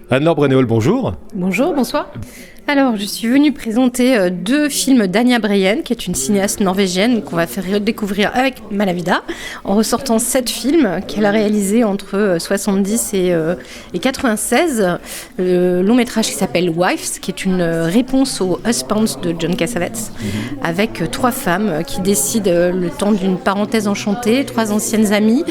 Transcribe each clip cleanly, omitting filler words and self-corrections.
Anne-Laure Brenéol, bonjour. Bonjour, bonsoir. Alors, je suis venue présenter 2 films d'Anya Breyen, qui est une cinéaste norvégienne qu'on va faire redécouvrir avec Malavida, en ressortant 7 films qu'elle a réalisés entre 70 et 96. Le long métrage qui s'appelle Wives, qui est une réponse au Husbands de John Cassavetes, avec 3 femmes qui décident, le temps d'une parenthèse enchantée, 3 anciennes amies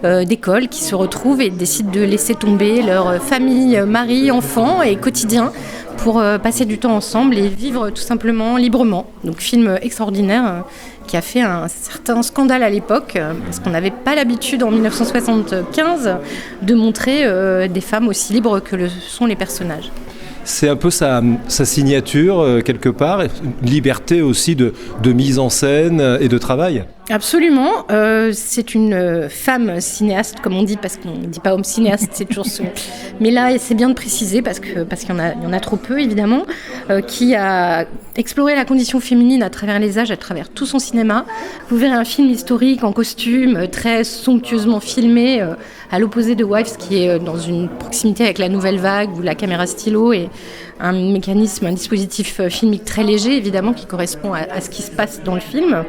d'école qui se retrouvent et décident de laisser tomber leur famille, mari, enfants et quotidien pour passer du temps ensemble et vivre tout simplement librement. Donc film extraordinaire qui a fait un certain scandale à l'époque, parce qu'on n'avait pas l'habitude en 1975 de montrer des femmes aussi libres que le sont les personnages. C'est un peu sa signature, quelque part, une liberté aussi de mise en scène et de travail. Absolument, c'est une femme cinéaste, comme on dit, parce qu'on ne dit pas homme cinéaste, c'est toujours ce... Mais là, c'est bien de préciser, parce qu'il y en a trop peu, évidemment, qui a exploré la condition féminine à travers les âges, à travers tout son cinéma. Vous verrez un film historique en costume, très somptueusement filmé, à l'opposé de Wives, qui est dans une proximité avec la nouvelle vague, où la caméra stylo est un dispositif filmique très léger, évidemment, qui correspond à ce qui se passe dans le film.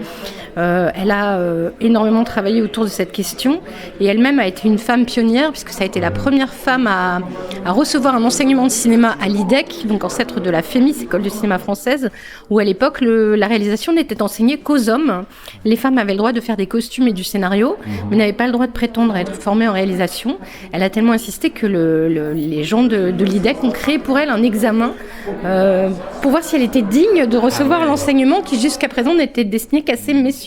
Elle a énormément travaillé autour de cette question et elle-même a été une femme pionnière, puisque ça a été la première femme à recevoir un enseignement de cinéma à l'IDEC, donc ancêtre de la FEMIS, École de cinéma française, où à l'époque la réalisation n'était enseignée qu'aux hommes. Les femmes avaient le droit de faire des costumes et du scénario, mais n'avaient pas le droit de prétendre à être formées en réalisation. Elle a tellement insisté que les gens de l'IDEC ont créé pour elle un examen pour voir si elle était digne de recevoir l'enseignement qui jusqu'à présent n'était destiné qu'à ces messieurs.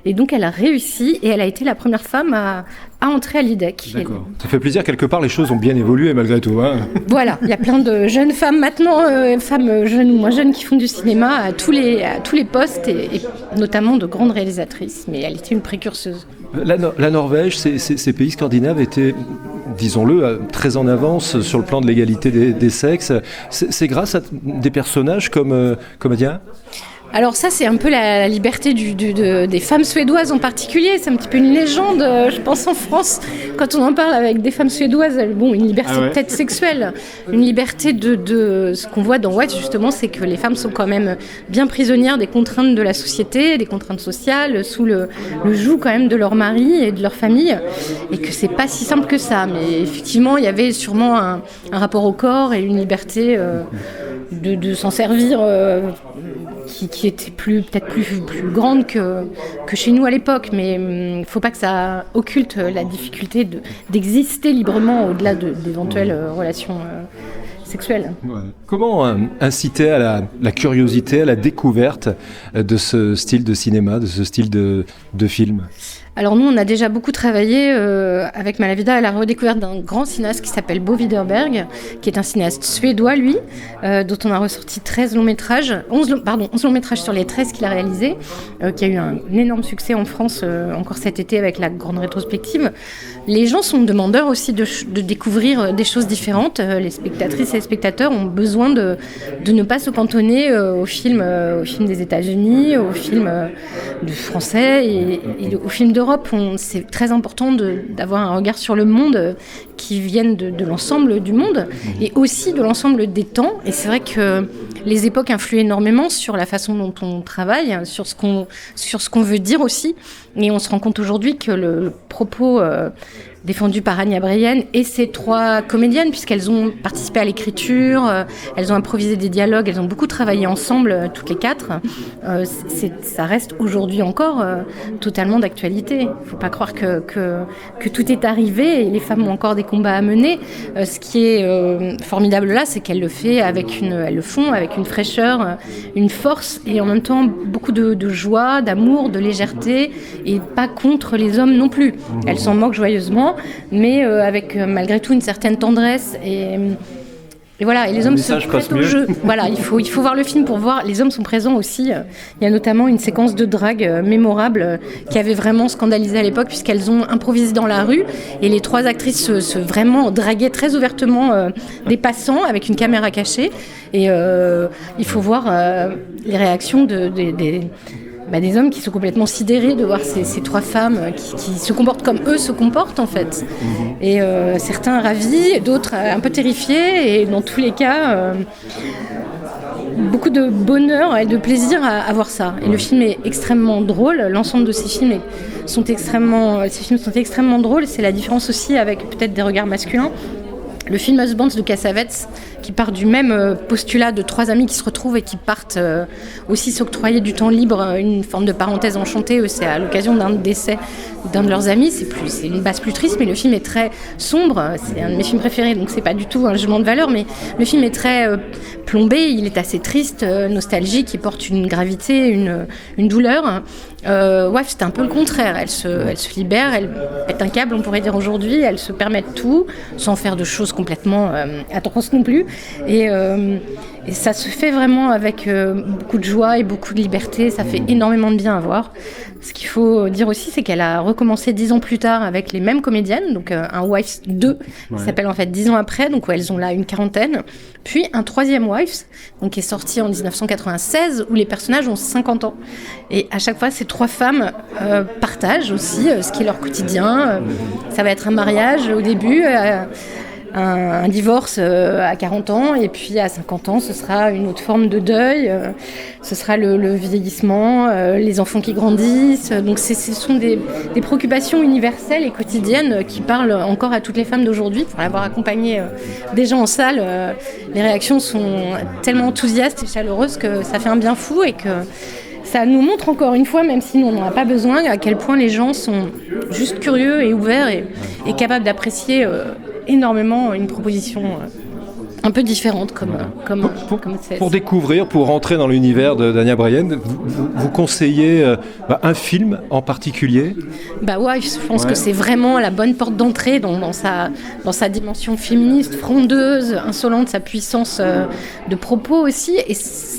Et donc elle a réussi et elle a été la première femme à entrer à l'IDEC. D'accord. Ça fait plaisir, quelque part les choses ont bien évolué malgré tout. Hein. Voilà, il y a plein de jeunes femmes maintenant, femmes jeunes ou moins jeunes qui font du cinéma à tous les postes et notamment de grandes réalisatrices. Mais elle était une précurseuse. La Norvège, ces pays scandinaves étaient, disons-le, très en avance sur le plan de l'égalité des sexes. C'est grâce à des personnages comme Adia ? Alors ça, c'est un peu la liberté des femmes suédoises en particulier. C'est un petit peu une légende, je pense, en France. Quand on en parle avec des femmes suédoises, une liberté peut-être sexuelle. Une liberté de ce qu'on voit dans White, justement, c'est que les femmes sont quand même bien prisonnières des contraintes de la société, des contraintes sociales, sous le joug quand même de leur mari et de leur famille. Et que c'est pas si simple que ça. Mais effectivement, il y avait sûrement un rapport au corps et une liberté de s'en servir qui était peut-être plus grande que chez nous à l'époque, mais il ne faut pas que ça occulte la difficulté d'exister librement au-delà d'éventuelles relations sexuelles. Ouais. Comment inciter à la curiosité, à la découverte de ce style de cinéma, de ce style de film ? Alors nous, on a déjà beaucoup travaillé avec Malavida à la redécouverte d'un grand cinéaste qui s'appelle Bo Widerberg, qui est un cinéaste suédois, lui, dont on a ressorti 11 longs métrages sur les 13 qu'il a réalisés, qui a eu un énorme succès en France encore cet été avec la grande rétrospective. Les gens sont demandeurs aussi de découvrir des choses différentes. Les spectatrices et les spectateurs ont besoin de ne pas se cantonner aux films des États-Unis, aux films français et aux films d'Europe. C'est très important d'avoir un regard sur le monde qui vienne de l'ensemble du monde et aussi de l'ensemble des temps. Et c'est vrai que les époques influent énormément sur la façon dont on travaille, sur ce qu'on veut dire aussi. Et on se rend compte aujourd'hui que le propos défendu par Anya Breyen et ses 3 comédiennes, puisqu'elles ont participé à l'écriture, elles ont improvisé des dialogues, elles ont beaucoup travaillé ensemble, toutes les 4. Ça reste aujourd'hui encore totalement d'actualité. Il ne faut pas croire que tout est arrivé et les femmes ont encore des combats à mener. Ce qui est formidable là, c'est qu'elles le font avec une fraîcheur, une force et en même temps beaucoup de joie, d'amour, de légèreté et pas contre les hommes non plus. Elles s'en moquent joyeusement, mais avec malgré tout une certaine tendresse et voilà, et les hommes se prêtent au jeu. Voilà, il faut voir le film pour voir. Les hommes sont présents aussi. Il y a notamment une séquence de drague mémorable qui avait vraiment scandalisé à l'époque puisqu'elles ont improvisé dans la rue et les 3 actrices se vraiment draguaient très ouvertement des passants avec une caméra cachée. Et il faut voir les réactions des hommes qui sont complètement sidérés de voir ces trois femmes qui se comportent comme eux se comportent en fait. Et certains ravis, d'autres un peu terrifiés, et dans tous les cas, beaucoup de bonheur et de plaisir à voir ça. Et le film est extrêmement drôle, l'ensemble de ces films sont extrêmement drôles. C'est la différence aussi avec peut-être des regards masculins. Le film Husbands de Cassavetes, qui part du même postulat de trois amis qui se retrouvent et qui partent aussi s'octroyer du temps libre, une forme de parenthèse enchantée. C'est à l'occasion d'un décès d'un de leurs amis. C'est une base plus triste, mais le film est très sombre. C'est un de mes films préférés, donc c'est pas du tout un jugement de valeur, mais le film est très plombé. Il est assez triste, nostalgique, il porte une gravité, une douleur. Wife, c'est un peu le contraire. Elle se libère, elle pète un câble, on pourrait dire aujourd'hui. Elle se permet de tout, sans faire de choses complètement atroces non plus. Et ça se fait vraiment avec beaucoup de joie et beaucoup de liberté. Ça fait énormément de bien à voir. Ce qu'il faut dire aussi, c'est qu'elle a recommencé 10 ans plus tard avec les mêmes comédiennes. Donc un Wives 2 qui s'appelle en fait 10 ans après, donc où elles ont là une quarantaine. Puis un troisième Wives, donc qui est sorti en 1996, où les personnages ont 50 ans. Et à chaque fois, ces trois femmes partagent aussi ce qui est leur quotidien. Ça va être un mariage au début, un divorce à 40 ans, et puis à 50 ans, ce sera une autre forme de deuil, ce sera le vieillissement, les enfants qui grandissent. Donc ce sont des préoccupations universelles et quotidiennes qui parlent encore à toutes les femmes d'aujourd'hui. Pour avoir accompagné des gens en salle, les réactions sont tellement enthousiastes et chaleureuses que ça fait un bien fou, et que ça nous montre encore une fois, même si nous on n'en a pas besoin, à quel point les gens sont juste curieux et ouverts et capables d'apprécier énormément une proposition un peu différente comme pour découvrir, pour rentrer dans l'univers d'Anya Bryan, vous conseillez un film en particulier? Ouais, je pense que c'est vraiment la bonne porte d'entrée dans sa dimension féministe, frondeuse, insolente, sa puissance de propos aussi,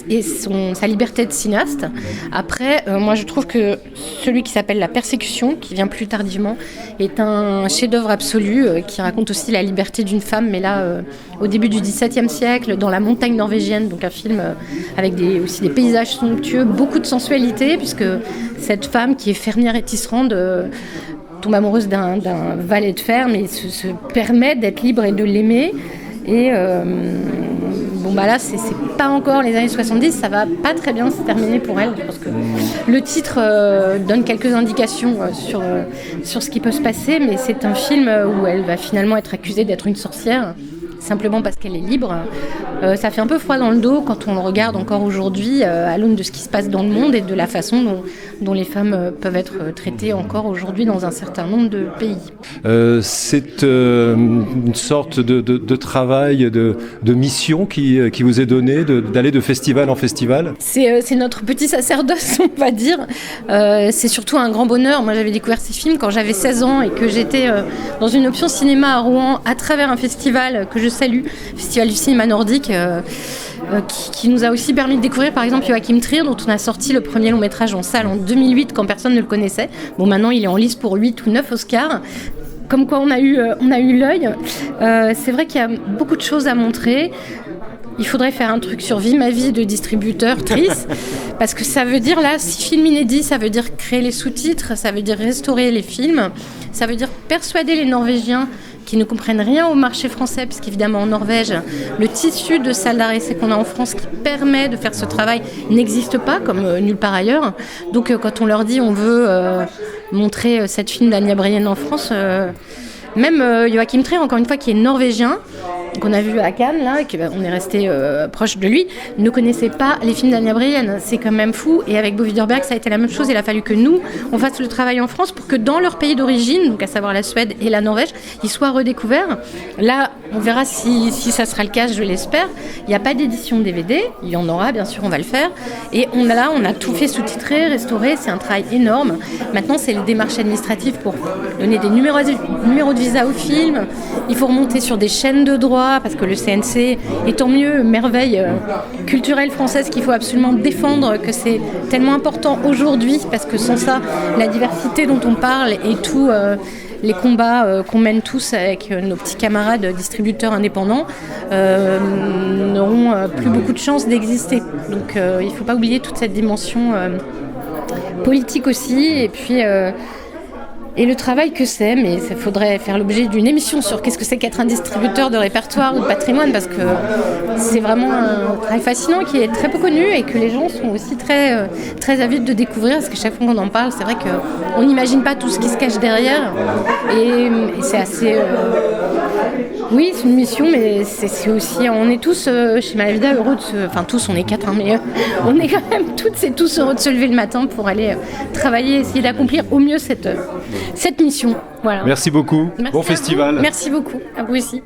et sa liberté de cinéaste. Après, moi je trouve que celui qui s'appelle La Persécution, qui vient plus tardivement, est un chef-d'œuvre absolu qui raconte aussi la liberté d'une femme, mais là au début du XVIIe siècle, dans la montagne norvégienne, donc un film avec aussi des paysages somptueux, beaucoup de sensualité, puisque cette femme qui est fermière et tisserande tombe amoureuse d'un valet de ferme et se permet d'être libre et de l'aimer. Et là, c'est pas encore les années 70, ça va pas très bien se terminer pour elle, parce que le titre donne quelques indications sur ce qui peut se passer, mais c'est un film où elle va finalement être accusée d'être une sorcière, simplement parce qu'elle est libre. Ça fait un peu froid dans le dos quand on le regarde encore aujourd'hui, à l'aune de ce qui se passe dans le monde et de la façon dont les femmes peuvent être traitées encore aujourd'hui dans un certain nombre de pays. C'est une sorte de travail, de mission qui vous est donné, d'aller de festival en festival? C'est notre petit sacerdoce, on va dire. C'est surtout un grand bonheur. Moi, j'avais découvert ces films quand j'avais 16 ans et que j'étais dans une option cinéma à Rouen à travers un festival que je salue, Festival du cinéma nordique, qui nous a aussi permis de découvrir par exemple Joachim Trier, dont on a sorti le premier long métrage en salle en 2008 quand personne ne le connaissait. Maintenant il est en lice pour 8 ou 9 Oscars. Comme quoi on a eu l'œil. C'est vrai qu'il y a beaucoup de choses à montrer. Il faudrait faire un truc sur Vie ma vie de distributeur triste, parce que ça veut dire là 6 films inédits, ça veut dire créer les sous-titres, ça veut dire restaurer les films, ça veut dire persuader les Norvégiens qui ne comprennent rien au marché français, puisqu'évidemment en Norvège, le tissu de salles d'art essai qu'on a en France qui permet de faire ce travail n'existe pas, comme nulle part ailleurs. Donc quand on leur dit on veut montrer cette film d'Anya Bryan en France, même Joachim Trier, encore une fois, qui est norvégien, qu'on a vu à Cannes, là, on est resté proche de lui, ne connaissait pas les films d'Anya Bryan. C'est quand même fou. Et avec Bo Widerberg, ça a été la même chose. Il a fallu que nous, on fasse le travail en France pour que dans leur pays d'origine, donc à savoir la Suède et la Norvège, ils soient redécouverts. Là, on verra si ça sera le cas, je l'espère. Il n'y a pas d'édition DVD. Il y en aura, bien sûr, on va le faire. Et on a tout fait sous-titrer, restaurer. C'est un travail énorme. Maintenant, c'est les démarches administratives pour donner des numéros de visa au film. Il faut remonter sur des chaînes de droit, parce que le CNC est tant mieux, merveille culturelle française qu'il faut absolument défendre, que c'est tellement important aujourd'hui, parce que sans ça, la diversité dont on parle et tous les combats qu'on mène tous avec nos petits camarades distributeurs indépendants n'auront plus beaucoup de chances d'exister. Donc il ne faut pas oublier toute cette dimension politique aussi, et puis et le travail que c'est, mais ça faudrait faire l'objet d'une émission sur qu'est-ce que c'est qu'être un distributeur de répertoire ou de patrimoine, parce que c'est vraiment un travail fascinant qui est très peu connu et que les gens sont aussi très avides de découvrir, parce que chaque fois qu'on en parle, c'est vrai qu'on n'imagine pas tout ce qui se cache derrière, et c'est assez... Oui, c'est une mission, mais c'est aussi... On est tous, chez Malavida, heureux de se... Enfin, tous, on est 4, mais on est quand même toutes et tous heureux de se lever le matin pour aller travailler, essayer d'accomplir au mieux cette mission. Voilà. Merci beaucoup. Merci bon à vous. festival. Merci beaucoup. À vous aussi.